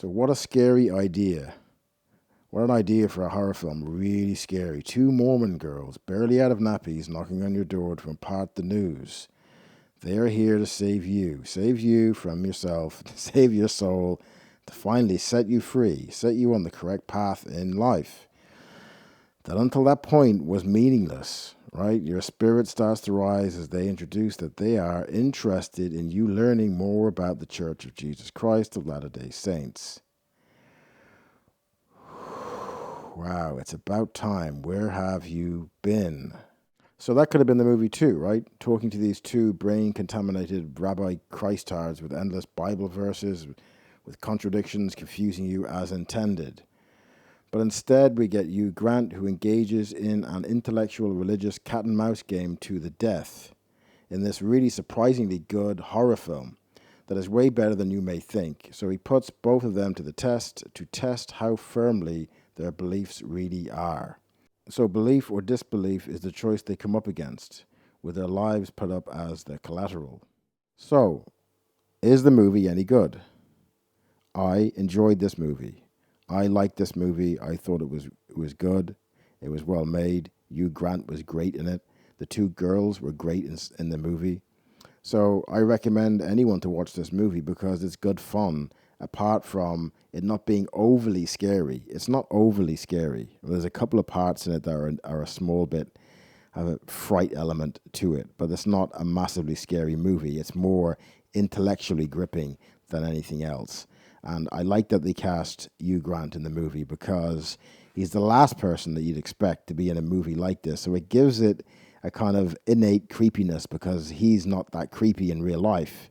So what a scary idea. What an idea for a horror film. Really scary. Two Mormon girls, barely out of nappies, knocking on your door to impart the news. They are here to save you from yourself, to save your soul, to finally set you free, set you on the correct path in life. That until that point was meaningless, right? Your spirit starts to rise as they introduce that they are interested in you learning more about the Church of Jesus Christ of Latter-day Saints. Wow, it's about time. Where have you been? So that could have been the movie too, right? Talking to these two brain-contaminated rabbi Christards with endless Bible verses, with contradictions confusing you as intended. But instead we get Hugh Grant, who engages in an intellectual religious cat-and-mouse game to the death in this really surprisingly good horror film that is way better than you may think. So he puts both of them to the test to test how firmly their beliefs really are. So belief or disbelief is the choice they come up against, with their lives put up as their collateral. So, is the movie any good? I enjoyed this movie. I liked this movie. I thought it was good. It was well made. Hugh Grant was great in it. The two girls were great in the movie. So I recommend anyone to watch this movie because it's good fun, apart from it not being overly scary. It's not overly scary. There's a couple of parts in it that are a small bit, have a fright element to it, but it's not a massively scary movie. It's more intellectually gripping than anything else. And I like that they cast Hugh Grant in the movie because he's the last person that you'd expect to be in a movie like this. So it gives it a kind of innate creepiness because he's not that creepy in real life.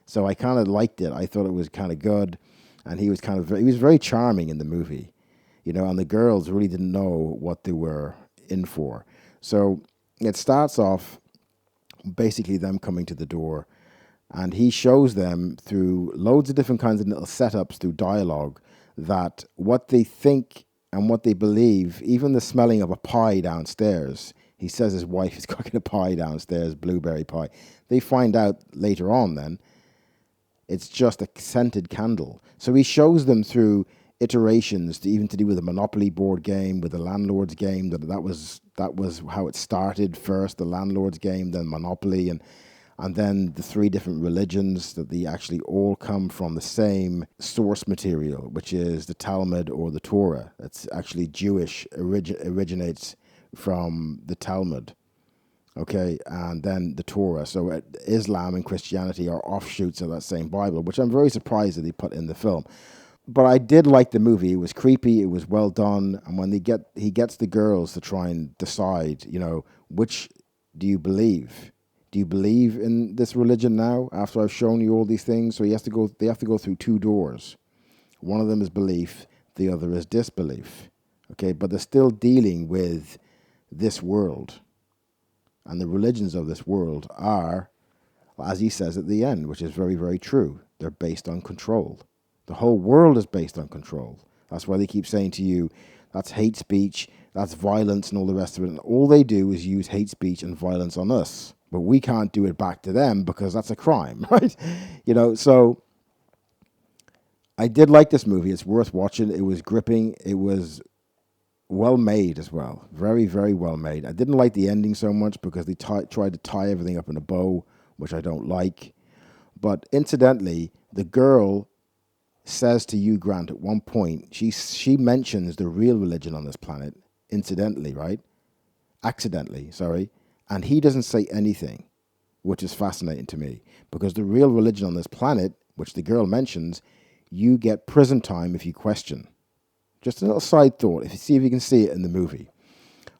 So I kind of liked it. I thought it was kind of good. And he was very charming in the movie, and the girls really didn't know what they were in for. So it starts off basically them coming to the door, and he shows them through loads of different kinds of little setups through dialogue that what they think and what they believe, even the smelling of a pie downstairs, he says his wife is cooking a pie downstairs, blueberry pie. They find out later on then it's just a scented candle. So he shows them through iterations to do with the Monopoly board game, with the Landlord's game, that was how it started first, the Landlord's game, then Monopoly, and then the three different religions that they actually all come from the same source material, which is the Talmud or the Torah. It's actually Jewish, originates from the Talmud, okay, and then the Torah. So Islam and Christianity are offshoots of that same Bible, which I'm very surprised that they put in the film. But I did like the movie. It was creepy. It was well done. And when he gets the girls to try and decide, which do you believe? Do you believe in this religion now after I've shown you all these things? So they have to go through two doors. One of them is belief. The other is disbelief. Okay, but they're still dealing with this world. And the religions of this world are, as he says at the end, which is very, very true, they're based on control. The whole world is based on control. That's why they keep saying to you, that's hate speech, that's violence and all the rest of it. And all they do is use hate speech and violence on us. But we can't do it back to them because that's a crime, right? So I did like this movie. It's worth watching. It was gripping. It was well made as well. Very, very well made. I didn't like the ending so much because they tried to tie everything up in a bow, which I don't like. But incidentally, the girl says to Hugh Grant at one point, she mentions the real religion on this planet, accidentally, and he doesn't say anything, which is fascinating to me, because the real religion on this planet, which the girl mentions, you get prison time if you question. Just a little side thought, see if you can see it in the movie.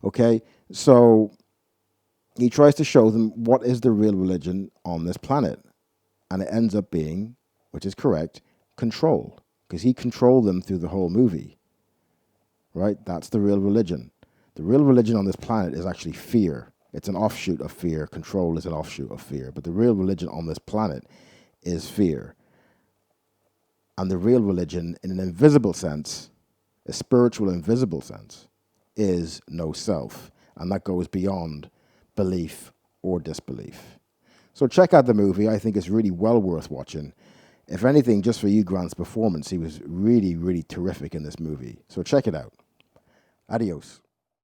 Okay, so he tries to show them what is the real religion on this planet, and it ends up being, which is correct, control, because he controlled them through the whole movie, right? That's the real religion. The real religion on this planet is actually fear. It's an offshoot of fear. Control is an offshoot of fear. But the real religion on this planet is fear. And the real religion, in an invisible sense, a spiritual invisible sense, is no self. And that goes beyond belief or disbelief. So check out the movie. I think it's really well worth watching. If anything, just for Hugh Grant's performance, he was really, really terrific in this movie. So check it out. Adios.